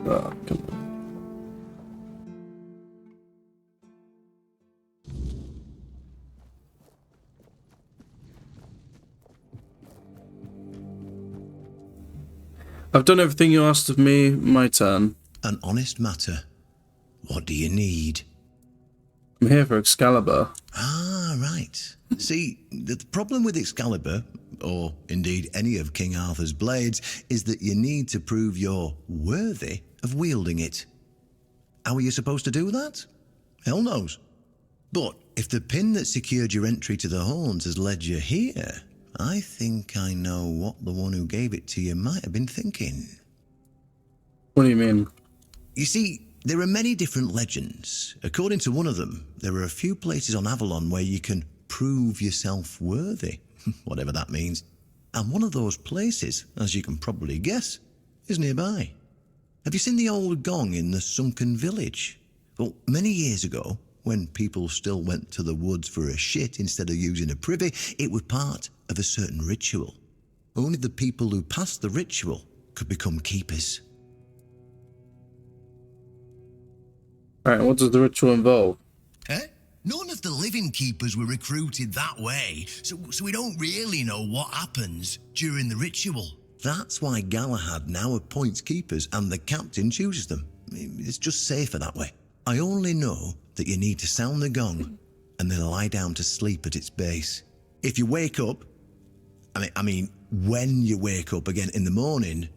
Oh, come on. I've done everything you asked of me. My turn. An honest matter. What do you need? I'm here for Excalibur. Ah, right. See, the problem with Excalibur, or indeed any of King Arthur's blades, is that you need to prove you're worthy of wielding it. How are you supposed to do that? Hell knows. But if the pin that secured your entry to the horns has led you here, I think I know what the one who gave it to you might have been thinking. What do you mean? You see, there are many different legends. According to one of them, there are a few places on Avalon where you can prove yourself worthy, whatever that means. And one of those places, as you can probably guess, is nearby. Have you seen the old gong in the sunken village? Well, many years ago, when people still went to the woods for a shit instead of using a privy, it was part of a certain ritual. Only the people who passed the ritual could become keepers. Alright, what does the ritual involve? None of the living keepers were recruited that way, so we don't really know what happens during the ritual. That's why Galahad now appoints keepers and the captain chooses them. It's just safer that way. I only know that you need to sound the gong and then lie down to sleep at its base. If you wake up, I mean, when you wake up again in the morning,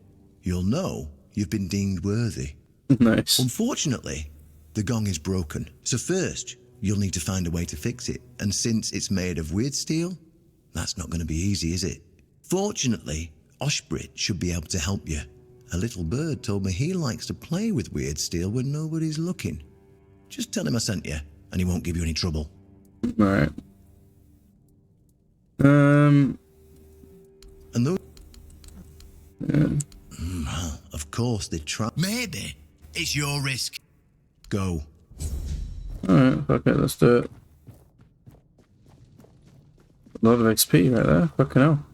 you'll know you've been deemed worthy. Nice. Unfortunately, the gong is broken, so first you'll need to find a way to fix it, and since it's made of weird steel, that's not going to be easy, is it? Fortunately, Oshbrit should be able to help you. A little bird told me he likes to play with weird steel when nobody's looking. Just tell him I sent you, and he won't give you any trouble. Alright. And those... Yeah. Well, of course they try... Maybe it's your risk. Go. Alright, fuck it, let's do it. A lot of XP right there, fucking hell.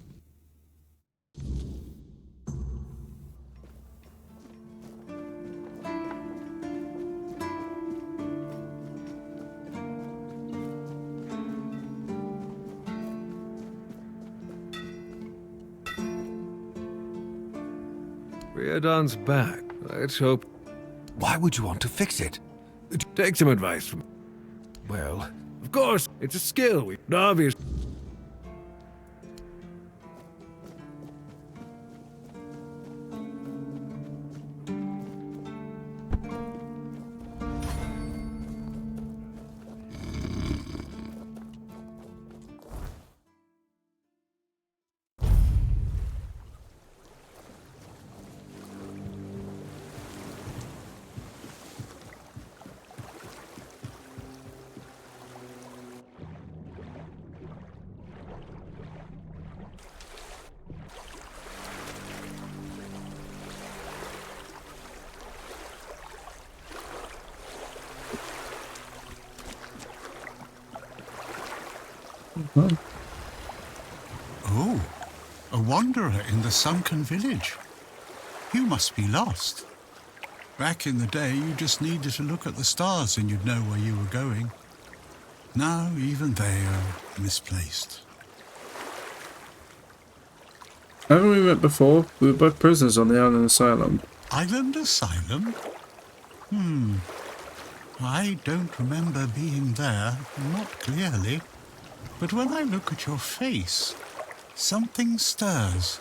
Riordan's back. Let's hope. Why would you want to fix it? Take some advice from. Well, of course, it's a skill. Obvious. Oh, a wanderer in the sunken village. You must be lost. Back in the day, you just needed to look at the stars and you'd know where you were going. Now, even they are misplaced. Haven't we met before? We were both prisoners on the island asylum. Island Asylum? I don't remember being there, not clearly. But when I look at your face, something stirs.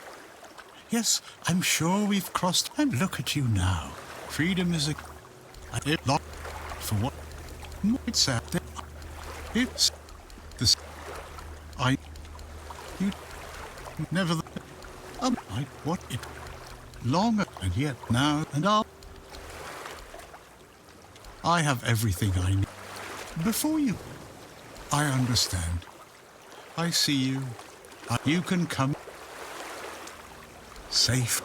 Yes, I'm sure we've crossed. And look at you now. Freedom is a lot for what? It's out there. It's this. You never. I what it longer and yet now and I have everything I need. Before you, I understand. I see you. You can come safe.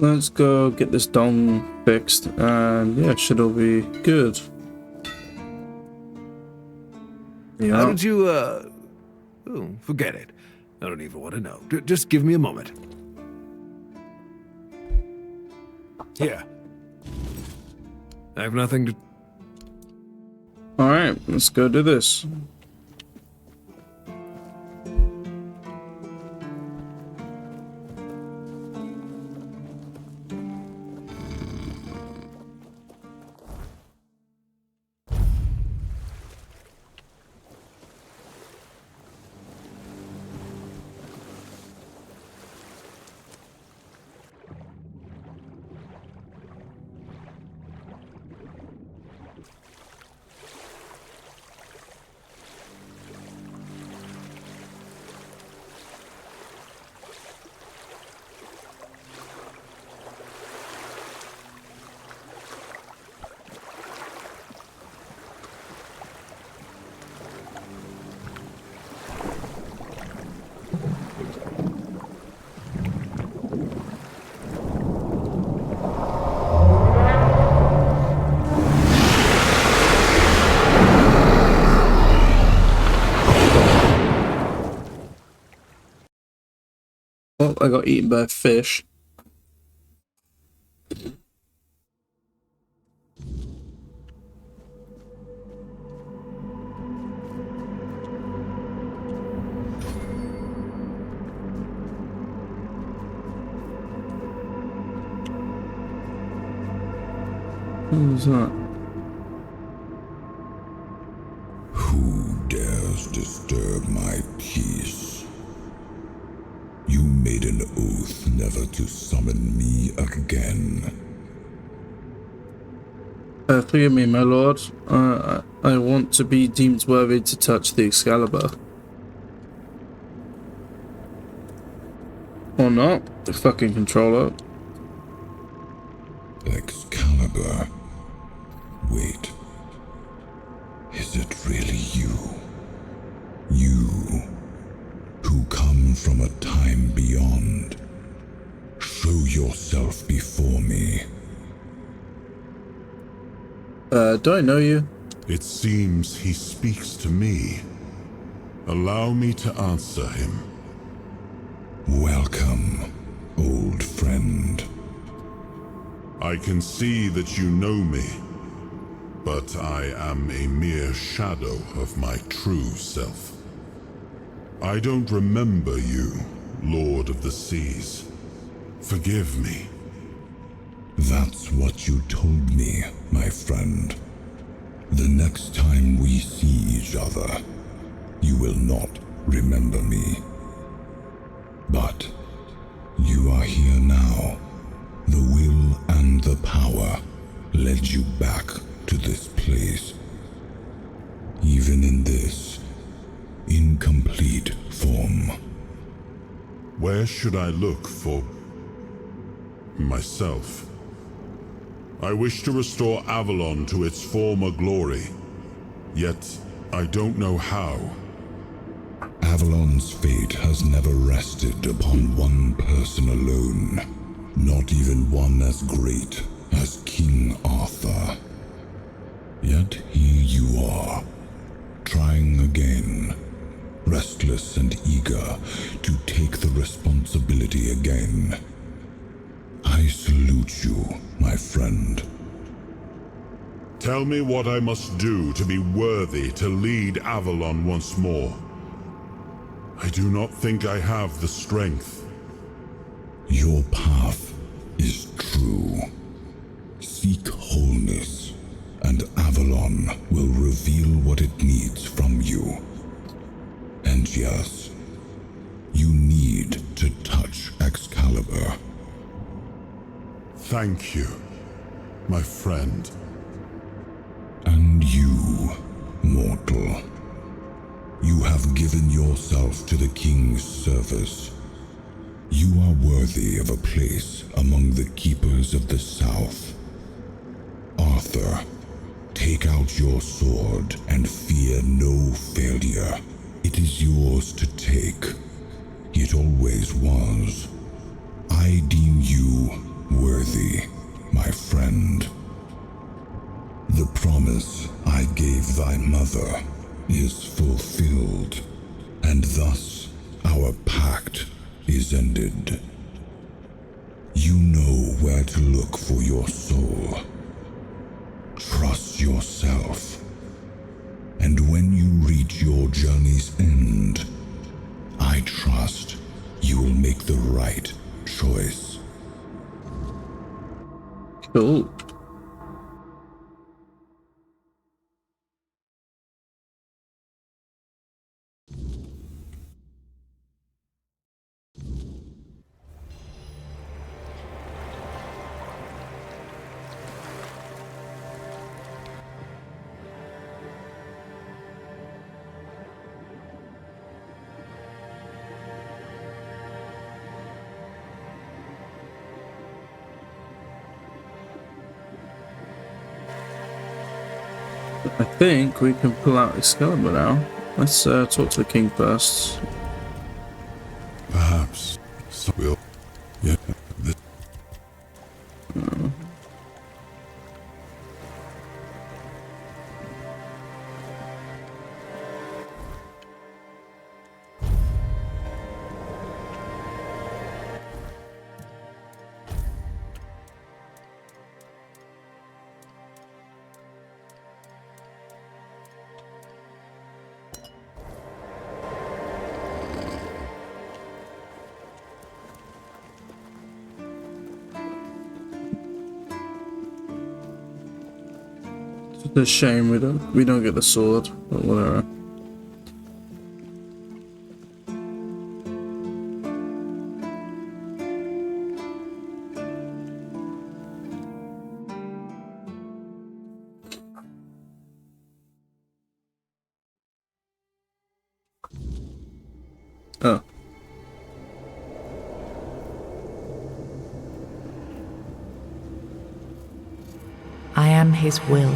let's go get this dong fixed, and yeah, should all be good. How Yeah. did you, oh, forget it. I don't even want to know. Just give me a moment. Here. I have nothing to... Alright, let's go do this. Oh, I got eaten by a fish. What was that? Who dares disturb my peace? You made an oath never to summon me again. Forgive me, my lord. I want to be deemed worthy to touch the Excalibur. Or not. The fucking controller. Excalibur. Wait. Is it really you? You, who come from a time beyond. Show yourself before me. Do I know you? It seems he speaks to me. Allow me to answer him. Welcome, old friend. I can see that you know me, but I am a mere shadow of my true self. I don't remember you, Lord of the Seas. Forgive me. That's what you told me, my friend. The next time we see each other, you will not remember me. But you are here now. The will and the power led you back to this place. Even in this incomplete form. Where should I look for myself? I wish to restore Avalon to its former glory, yet I don't know how. Avalon's fate has never rested upon one person alone, not even one as great as King Arthur. Yet here you are, trying again, restless and eager to take the responsibility again. I salute you, my friend. Tell me what I must do to be worthy to lead Avalon once more. I do not think I have the strength. Your path is true. Seek wholeness, and Avalon will reveal what it needs from you. And yes, you need to touch Excalibur. Thank you, my friend. And you, mortal. You have given yourself to the King's service. You are worthy of a place among the keepers of the South. Arthur, take out your sword and fear no failure. It is yours to take. It always was. I deem you thy mother is fulfilled, and thus our pact is ended. You know where to look for your soul. Trust yourself. And when you reach your journey's end, I trust you will make the right choice. Cool. I think we can pull out Excalibur now. Let's talk to the king first. Perhaps so we'll. Yeah. This. It's a shame we don't get the sword, but whatever. Oh. I am his will,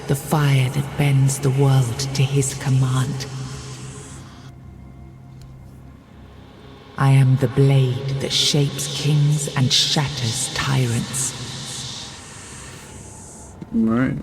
the fire that bends the world to his command. I am the blade that shapes kings and shatters tyrants. Right.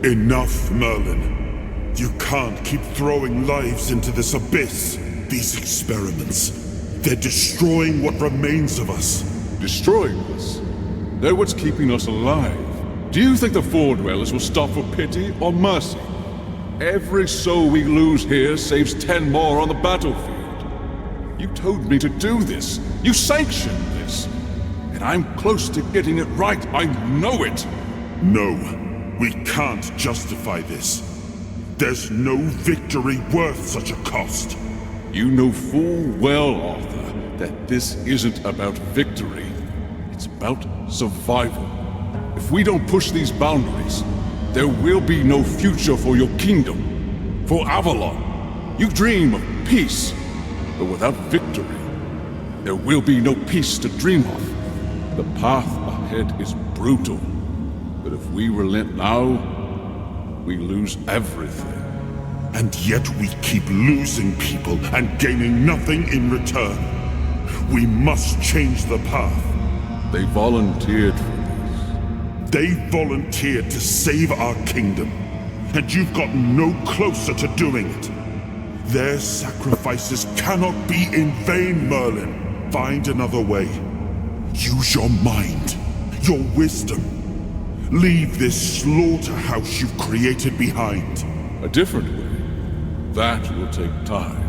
Enough, Merlin. You can't keep throwing lives into this abyss. These experiments, they're destroying what remains of us. Destroying us? They're what's keeping us alive. Do you think the Four Dwellers will stop for pity or mercy? Every soul we lose here saves 10 more on the battlefield. You told me to do this. You sanctioned this. And I'm close to getting it right. I know it. No. We can't justify this. There's no victory worth such a cost. You know full well, Arthur, that this isn't about victory. It's about survival. If we don't push these boundaries, there will be no future for your kingdom, for Avalon. You dream of peace, but without victory, there will be no peace to dream of. The path ahead is brutal. But if we relent now, we lose everything. And yet we keep losing people and gaining nothing in return. We must change the path. They volunteered for this. They volunteered to save our kingdom. And you've gotten no closer to doing it. Their sacrifices cannot be in vain, Merlin. Find another way. Use your mind, your wisdom. Leave this slaughterhouse you've created behind. A different way. That will take time.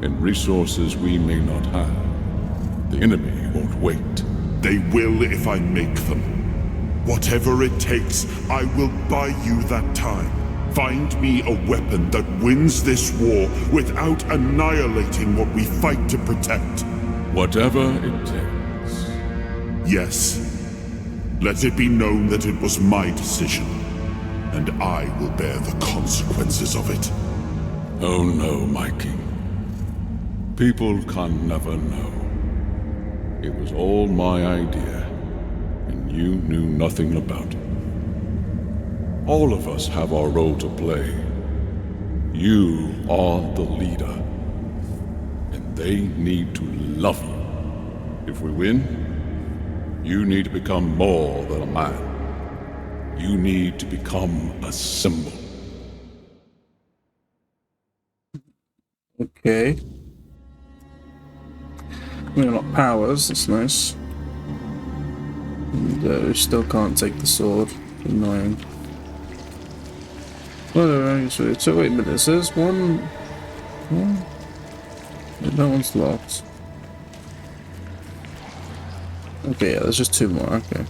And resources we may not have. The enemy won't wait. They will if I make them. Whatever it takes, I will buy you that time. Find me a weapon that wins this war without annihilating what we fight to protect. Whatever it takes. Yes. Let it be known that it was my decision, and I will bear the consequences of it. Oh no, my king. People can never know. It was all my idea, and you knew nothing about it. All of us have our role to play. You are the leader, and they need to love you. If we win, you need to become more than a man. You need to become a symbol. Okay. We unlock powers, that's nice. And we still can't take the sword. Annoying. Whatever, so wait a minute, it says one... Yeah, that one's locked. Okay, yeah, there's just two more, okay.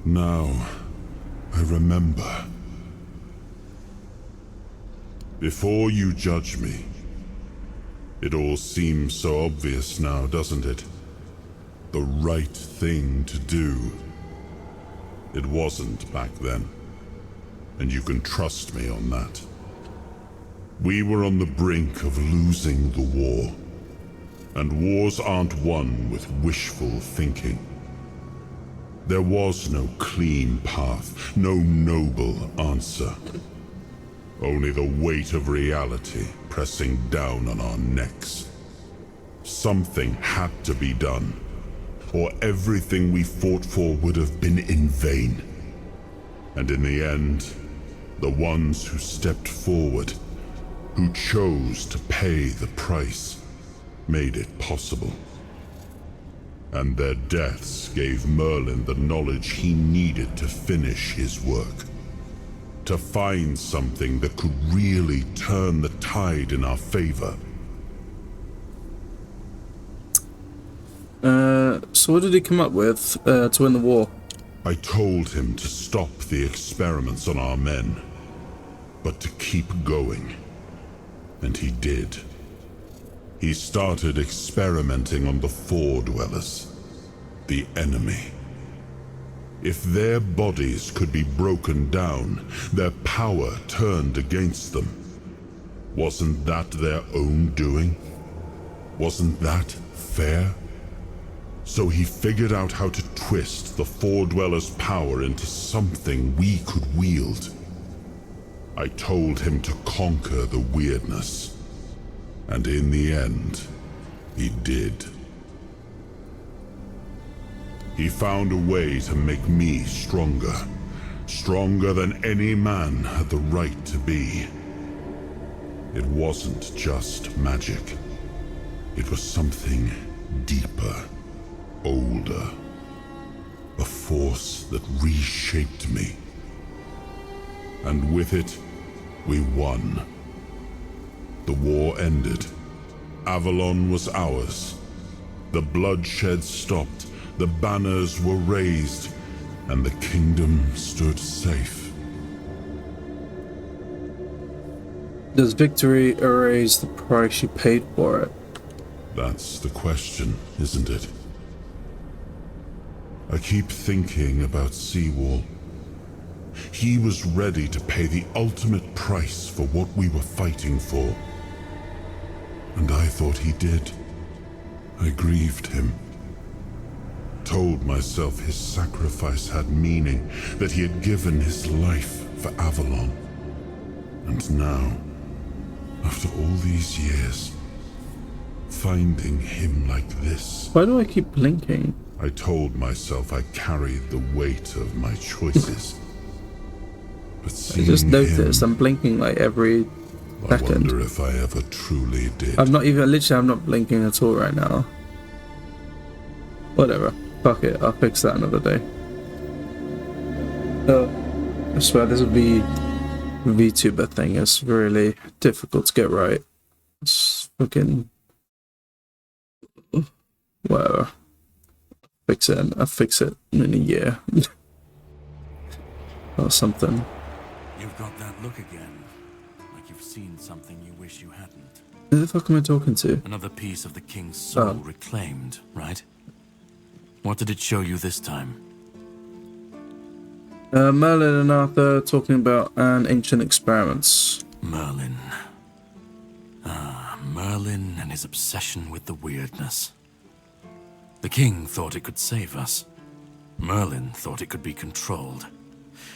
Now, I remember. Before you judge me, it all seems so obvious now, doesn't it? The right thing to do. It wasn't back then, and you can trust me on that. We were on the brink of losing the war, and wars aren't won with wishful thinking. There was no clean path, no noble answer. Only the weight of reality pressing down on our necks. Something had to be done, or everything we fought for would have been in vain. And in the end, the ones who stepped forward, who chose to pay the price, made it possible. And their deaths gave Merlin the knowledge he needed to finish his work. To find something that could really turn the tide in our favor. So what did he come up with to win the war? I told him to stop the experiments on our men, but to keep going. And he did. He started experimenting on the Four Dwellers, the enemy. If their bodies could be broken down, their power turned against them, wasn't that their own doing? Wasn't that fair? So he figured out how to twist the Four Dwellers' power into something we could wield. I told him to conquer the weirdness, and in the end, he did. He found a way to make me stronger. Stronger than any man had the right to be. It wasn't just magic. It was something deeper, older. A force that reshaped me. And with it, we won. The war ended. Avalon was ours. The bloodshed stopped. The banners were raised, and the kingdom stood safe. Does victory erase the price you paid for it? That's the question, isn't it? I keep thinking about Seawall. He was ready to pay the ultimate price for what we were fighting for. And I thought he did. I grieved him. Told myself his sacrifice had meaning, that he had given his life for Avalon. And now, after all these years, finding him like this... Why do I keep blinking? I told myself I carried the weight of my choices. But I just noticed I'm blinking like every second. I wonder if I ever truly did. I'm not blinking at all right now. Whatever. Fuck it, I'll fix that another day. I swear this VTuber thing is really difficult to get right. It's fucking... Whatever. I'll fix it in a year. Or something. You've got that look again. Like you've seen something you wish you hadn't. Who the fuck am I talking to? Another piece of the king's soul reclaimed, right? What did it show you this time? Merlin and Arthur talking about an ancient experiments. Merlin. Merlin and his obsession with the weirdness. The king thought it could save us. Merlin thought it could be controlled.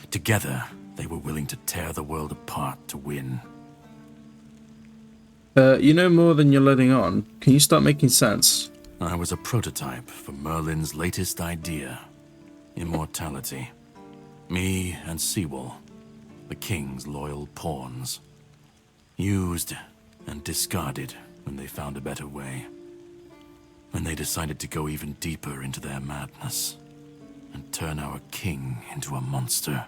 Together, they were willing to tear the world apart to win. You know more than you're letting on. Can you start making sense? I was a prototype for Merlin's latest idea. Immortality. Me and Seawall, the king's loyal pawns. Used and discarded when they found a better way. When they decided to go even deeper into their madness and turn our king into a monster.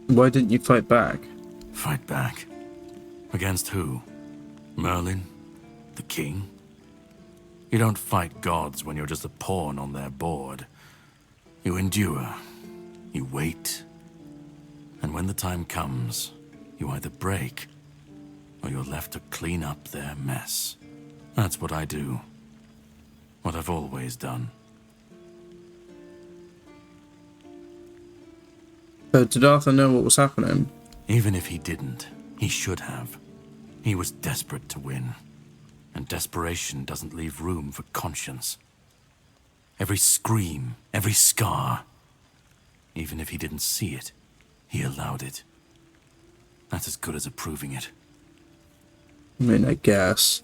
Why didn't you fight back? Fight back? Against who? Merlin? The king? You don't fight gods when you're just a pawn on their board. You endure. You wait. And when the time comes, you either break, or you're left to clean up their mess. That's what I do. What I've always done. Did Arthur know what was happening? Even if he didn't, he should have. He was desperate to win. And desperation doesn't leave room for conscience. Every scream, every scar. Even if he didn't see it, he allowed it. That's as good as approving it. I mean, I guess.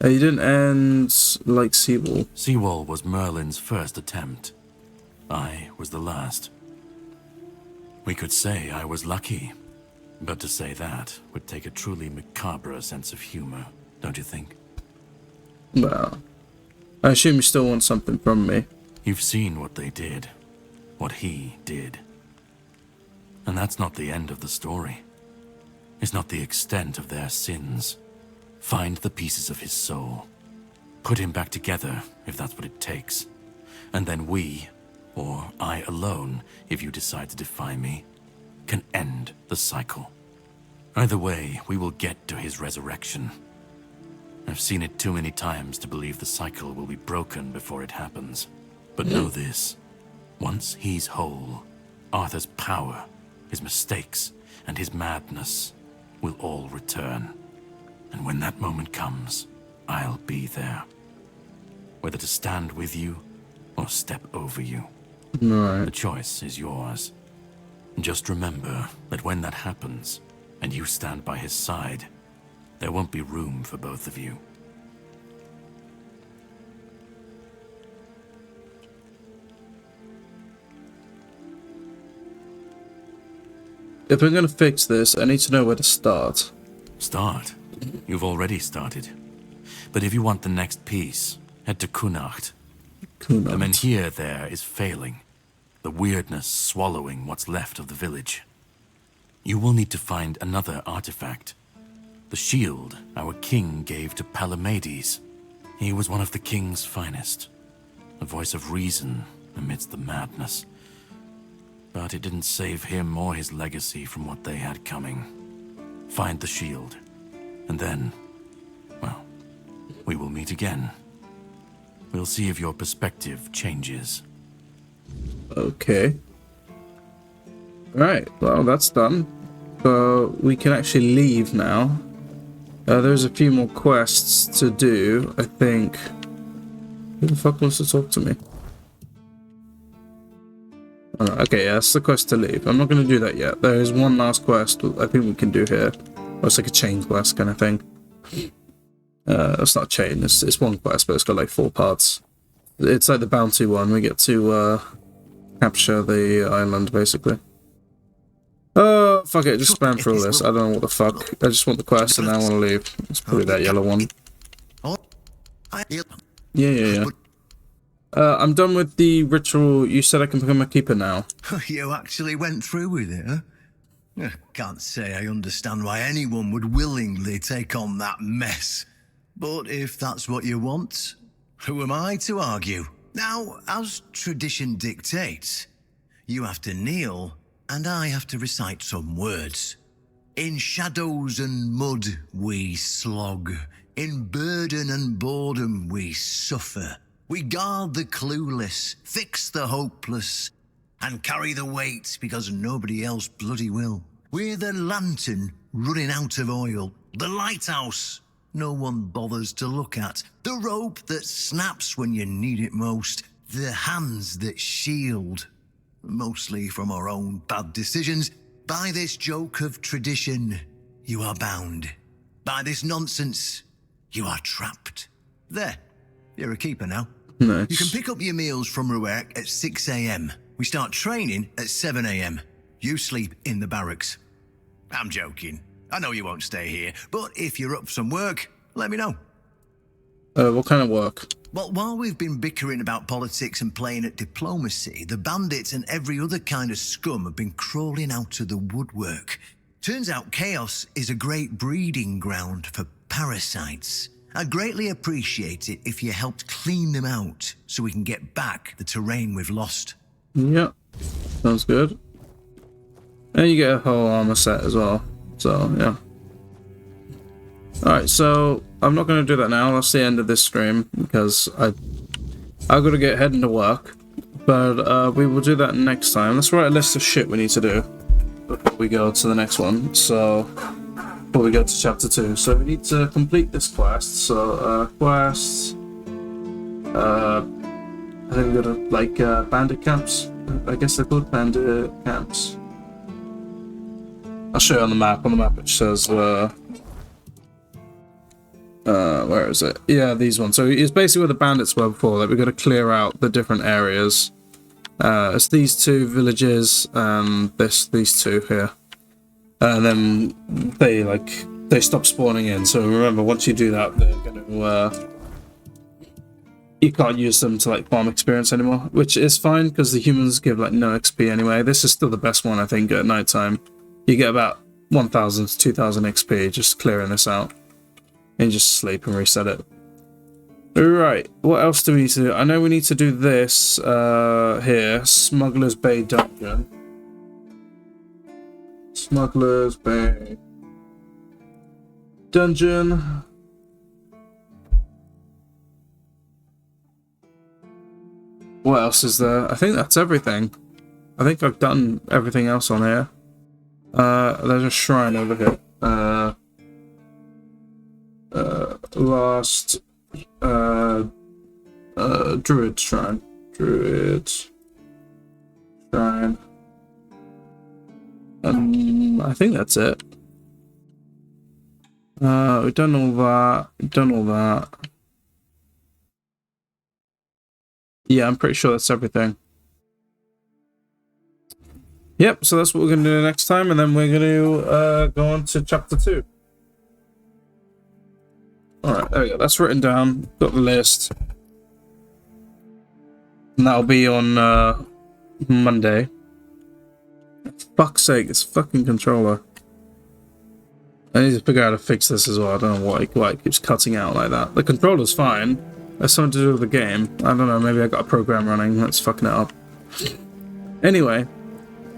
You didn't end like Seawall. Seawall was Merlin's first attempt. I was the last. We could say I was lucky, but to say that would take a truly macabre sense of humor, don't you think? Well, I assume you still want something from me. You've seen what they did, what he did. And that's not the end of the story. It's not the extent of their sins. Find the pieces of his soul. Put him back together, if that's what it takes. And then we, or I alone, if you decide to defy me, can end the cycle. Either way, we will get to his resurrection. I've seen it too many times to believe the cycle will be broken before it happens. But know this. Once he's whole, Arthur's power, his mistakes, and his madness will all return. And when that moment comes, I'll be there. Whether to stand with you or step over you. Right. The choice is yours. Just remember that when that happens, and you stand by his side, there won't be room for both of you. If I'm gonna fix this, I need to know where to start. Start? You've already started. But if you want the next piece, head to Kunacht. The menhir there is failing. The weirdness swallowing what's left of the village. You will need to find another artifact. The shield our king gave to Palamedes. He was one of the king's finest. A voice of reason amidst the madness. But it didn't save him or his legacy from what they had coming. Find the shield. And then, well, we will meet again. We'll see if your perspective changes. Okay. Right, well, that's done. So we can actually leave now. There's a few more quests to do, I think. Who the fuck wants to talk to me? Oh, no, okay, yeah, that's the quest to leave. I'm not going to do that yet. There is one last quest I think we can do here. Or it's like a chain quest kind of thing. It's not a chain, it's one quest, but it's got like 4 parts. It's like the bounty one. We get to capture the island, basically. Oh, fuck it, just spam through this. I don't know what the fuck. I just want the quest and I want to leave. It's probably that yellow one. Yeah. I'm done with the ritual. You said I can become a keeper now. You actually went through with it, huh? I can't say I understand why anyone would willingly take on that mess. But if that's what you want, who am I to argue? Now, as tradition dictates, you have to kneel and I have to recite some words. In shadows and mud we slog. In burden and boredom we suffer. We guard the clueless, fix the hopeless, and carry the weight because nobody else bloody will. We're the lantern running out of oil, the lighthouse no one bothers to look at, the rope that snaps when you need it most, the hands that shield, mostly from our own bad decisions. By this joke of tradition, you are bound. By this nonsense, you are trapped. There, you're a keeper now. Nice. You can pick up your meals from Ruark at 6 a.m. We start training at 7 a.m. You sleep in the barracks. I'm joking. I know you won't stay here, but if you're up for some work, let me know. What kind of work? Well, while we've been bickering about politics and playing at diplomacy, the bandits and every other kind of scum have been crawling out of the woodwork. Turns out chaos is a great breeding ground for parasites. I'd greatly appreciate it if you helped clean them out so we can get back the terrain we've lost. Yeah, sounds good. And you get a whole armor set as well. So, yeah. Alright, so I'm not going to do that now. That's the end of this stream because I've got to get heading to work. But we will do that next time. Let's write a list of shit we need to do before we go to the next one. So, before we go to chapter 2. So we need to complete this quest. So, quest... I think we got to, like, bandit camps. I guess they're called bandit camps. I'll show you on the map. On the map it says, where is it? Yeah, these ones. So it's basically where the bandits were before. Like, we've got to clear out the different areas. It's these two villages and these two here. And then they stop spawning in. So remember, once you do that, they're going to you can't use them to like farm experience anymore, which is fine because the humans give like no XP anyway. This is still the best one, I think. At night time, you get about 1,000 to 2,000 XP just clearing this out. And just sleep and reset it. Right, what else do we need to do? I know we need to do this here, Smuggler's Bay Dungeon. Smuggler's Bay Dungeon. What else is there? I think that's everything. I think I've done everything else on here. There's a shrine over here. Last Druid Shrine. Druid Shrine. I think that's it. We've done all that. We've done all that. Yeah, I'm pretty sure that's everything. Yep, so that's what we're going to do next time, and then we're going to go on to chapter 2. Alright, there we go. That's written down. Got the list. And that'll be on Monday. For fuck's sake, it's fucking controller. I need to figure out how to fix this as well. I don't know why it keeps cutting out like that. The controller's fine. There's something to do with the game. I don't know, maybe I got a program running that's fucking it up. Anyway,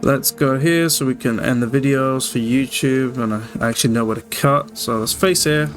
let's go here so we can end the videos for YouTube, and I actually know where to cut. So let's face here.